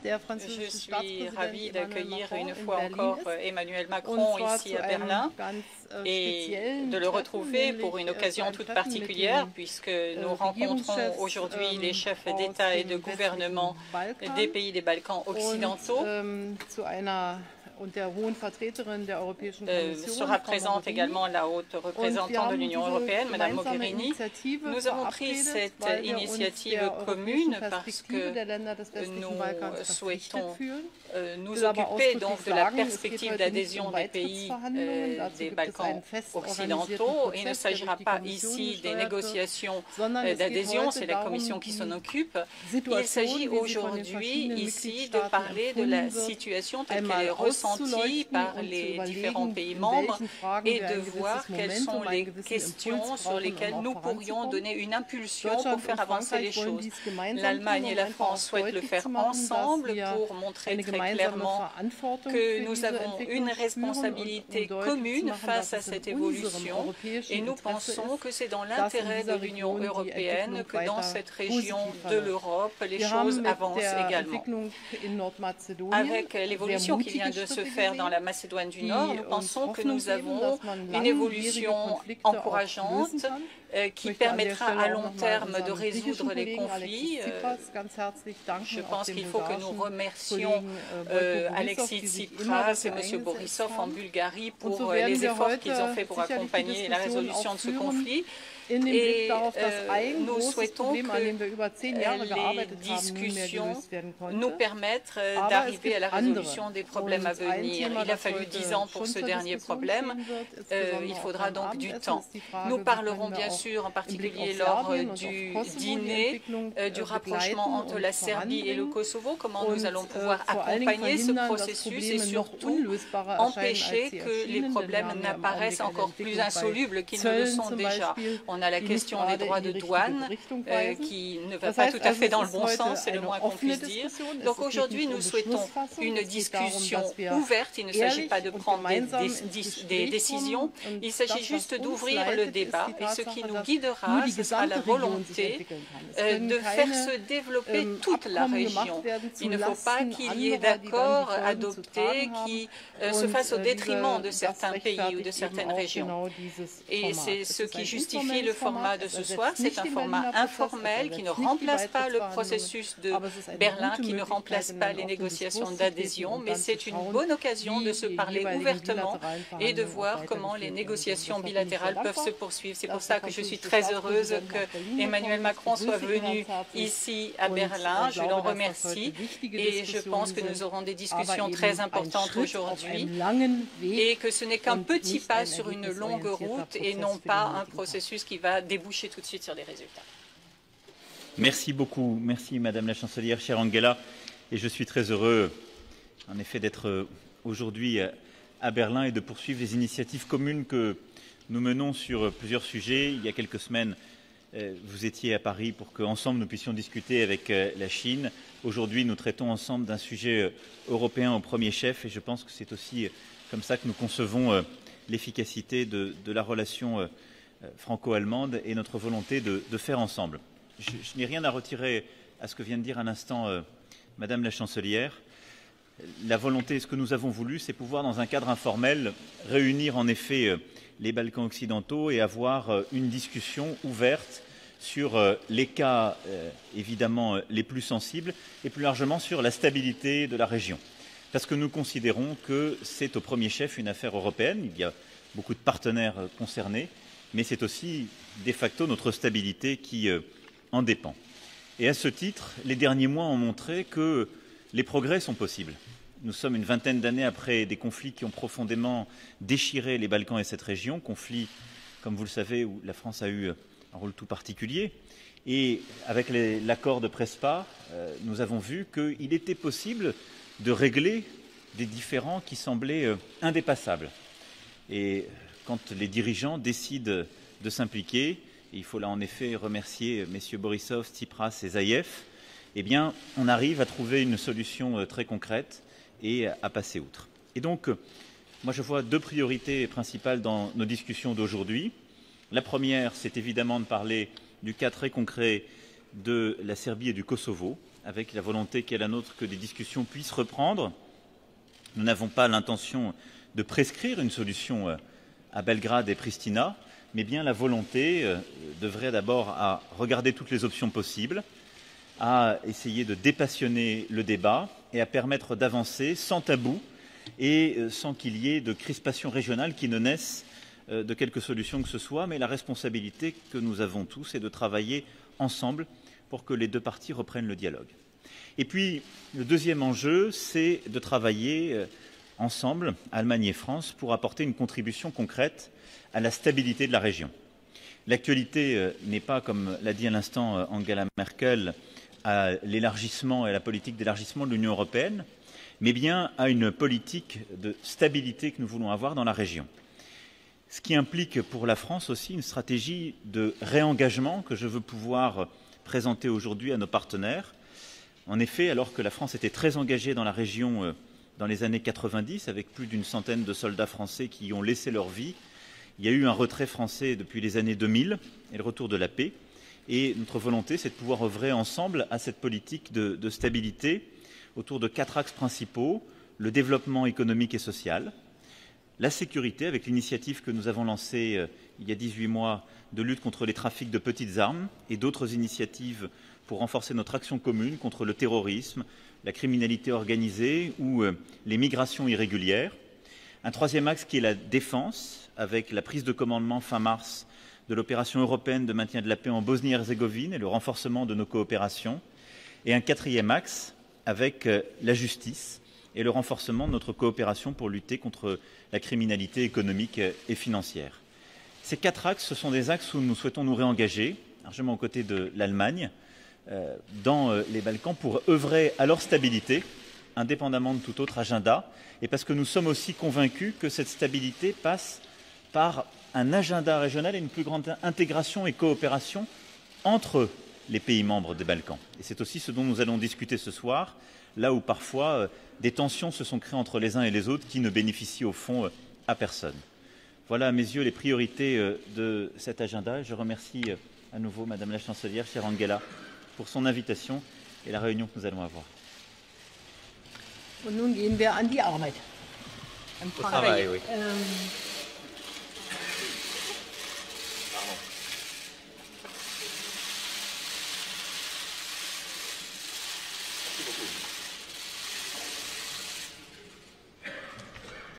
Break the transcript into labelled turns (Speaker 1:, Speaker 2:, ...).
Speaker 1: Je suis ravie d'accueillir une fois encore Emmanuel Macron ici à Berlin et de le retrouver pour une occasion toute particulière puisque nous rencontrons aujourd'hui les chefs d'État et de gouvernement des pays des Balkans occidentaux. Sera présente également la haute représentante de l'Union européenne, Mme Mogherini. Nous avons pris cette initiative commune parce que nous souhaitons nous occuper donc de la perspective d'adhésion des pays des Balkans occidentaux. Il ne s'agira pas ici des négociations d'adhésion, c'est la Commission qui s'en occupe. Il s'agit aujourd'hui ici de parler de la situation telle qu'elle est ressentie par les différents pays membres et de voir quelles sont les questions sur lesquelles nous pourrions donner une impulsion pour faire avancer les choses. L'Allemagne et la France souhaitent le faire ensemble pour montrer très clairement que nous avons une responsabilité commune face à cette évolution et nous pensons que c'est dans l'intérêt de l'Union européenne que dans cette région de l'Europe, les choses avancent également. Avec l'évolution qui vient de se faire dans la Macédoine du Nord, nous pensons que nous avons une évolution encourageante qui permettra à long terme de résoudre les conflits. Je pense qu'il faut que nous remercions Alexis Tsipras et M. Borisov en Bulgarie pour les efforts qu'ils ont faits pour accompagner la résolution de ce conflit. Et nous souhaitons que les discussions nous permettent d'arriver à la résolution des problèmes à venir. Il a fallu 10 ans pour ce dernier problème. Il faudra donc du temps. Nous parlerons bien sûr, en particulier lors du dîner, du rapprochement entre la Serbie et le Kosovo, comment nous allons pouvoir accompagner ce processus et surtout empêcher que les problèmes n'apparaissent encore plus insolubles qu'ils ne le sont déjà. On a la question des droits de douane qui ne va pas tout à fait dans le bon sens, c'est le moins qu'on puisse dire. Donc aujourd'hui, nous souhaitons une discussion ouverte. Il ne s'agit pas de prendre des décisions, il s'agit juste d'ouvrir le débat. Et ce qui nous guidera, ce sera la volonté de faire se développer toute la région. Il ne faut pas qu'il y ait d'accords adoptés qui se fassent au détriment de certains pays ou de certaines régions. Et c'est ce qui justifie le format de ce soir. C'est un format informel qui ne remplace pas le processus de Berlin, qui ne remplace pas les négociations d'adhésion, mais c'est une bonne occasion de se parler ouvertement et de voir comment les négociations bilatérales peuvent se poursuivre. C'est pour ça que je suis très heureuse que Emmanuel Macron soit venu ici à Berlin. Je l'en remercie et je pense que nous aurons des discussions très importantes aujourd'hui et que ce n'est qu'un petit pas sur une longue route et non pas un processus qui va déboucher tout de suite sur des résultats.
Speaker 2: Merci beaucoup. Merci Madame la Chancelière, chère Angela. Et je suis très heureux, en effet, d'être aujourd'hui à Berlin et de poursuivre les initiatives communes que nous menons sur plusieurs sujets. Il y a quelques semaines, vous étiez à Paris pour qu'ensemble nous puissions discuter avec la Chine. Aujourd'hui, nous traitons ensemble d'un sujet européen au premier chef et je pense que c'est aussi comme ça que nous concevons l'efficacité de la relation franco-allemande et notre volonté de faire ensemble. Je n'ai rien à retirer à ce que vient de dire à l'instant Madame la Chancelière. La volonté, ce que nous avons voulu, c'est pouvoir, dans un cadre informel, réunir en effet les Balkans occidentaux et avoir une discussion ouverte sur les cas évidemment les plus sensibles et plus largement sur la stabilité de la région. Parce que nous considérons que c'est au premier chef une affaire européenne. Il y a beaucoup de partenaires concernés, mais c'est aussi de facto notre stabilité qui en dépend. Et à ce titre, les derniers mois ont montré que les progrès sont possibles. Nous sommes une vingtaine d'années après des conflits qui ont profondément déchiré les Balkans et cette région, conflits, comme vous le savez, où la France a eu un rôle tout particulier. Et avec l'accord de Prespa, nous avons vu qu'il était possible de régler des différends qui semblaient indépassables. Et quand les dirigeants décident de s'impliquer, et il faut là en effet remercier messieurs Borisov, Tsipras et Zaïev, eh bien, on arrive à trouver une solution très concrète et à passer outre. Et donc, moi je vois deux priorités principales dans nos discussions d'aujourd'hui. La première, c'est évidemment de parler du cas très concret de la Serbie et du Kosovo, avec la volonté qui est la nôtre que des discussions puissent reprendre. Nous n'avons pas l'intention de prescrire une solution à Belgrade et Pristina, mais bien la volonté devrait d'abord à regarder toutes les options possibles, à essayer de dépassionner le débat et à permettre d'avancer sans tabou et sans qu'il y ait de crispation régionale qui ne naissent de quelque solution que ce soit, mais la responsabilité que nous avons tous est de travailler ensemble pour que les deux parties reprennent le dialogue. Et puis, le deuxième enjeu, c'est de travailler ensemble, Allemagne et France, pour apporter une contribution concrète à la stabilité de la région. L'actualité n'est pas, comme l'a dit à l'instant Angela Merkel, à l'élargissement et à la politique d'élargissement de l'Union européenne, mais bien à une politique de stabilité que nous voulons avoir dans la région. Ce qui implique pour la France aussi une stratégie de réengagement que je veux pouvoir présenter aujourd'hui à nos partenaires. En effet, alors que la France était très engagée dans la région dans les années 90, avec plus d'une centaine de soldats français qui y ont laissé leur vie, il y a eu un retrait français depuis les années 2000 et le retour de la paix. Et notre volonté, c'est de pouvoir œuvrer ensemble à cette politique de stabilité autour de 4 axes principaux: le développement économique et social, la sécurité, avec l'initiative que nous avons lancée il y a 18 mois de lutte contre les trafics de petites armes et d'autres initiatives pour renforcer notre action commune contre le terrorisme, la criminalité organisée ou les migrations irrégulières. Un troisième axe qui est la défense, avec la prise de commandement fin mars de l'opération européenne de maintien de la paix en Bosnie-Herzégovine et le renforcement de nos coopérations. Et un quatrième axe avec la justice et le renforcement de notre coopération pour lutter contre la criminalité économique et financière. Ces 4 axes, ce sont des axes où nous souhaitons nous réengager, largement aux côtés de l'Allemagne, dans les Balkans, pour œuvrer à leur stabilité, indépendamment de tout autre agenda, et parce que nous sommes aussi convaincus que cette stabilité passe par un agenda régional et une plus grande intégration et coopération entre les pays membres des Balkans. Et c'est aussi ce dont nous allons discuter ce soir, là où parfois des tensions se sont créées entre les uns et les autres qui ne bénéficient au fond à personne. Voilà à mes yeux les priorités de cet agenda. Je remercie à nouveau Madame la Chancelière, chère Angela, pour son invitation et la réunion que nous allons avoir.
Speaker 3: Und nun gehen wir an die Arbeit.
Speaker 2: Au travail, oui.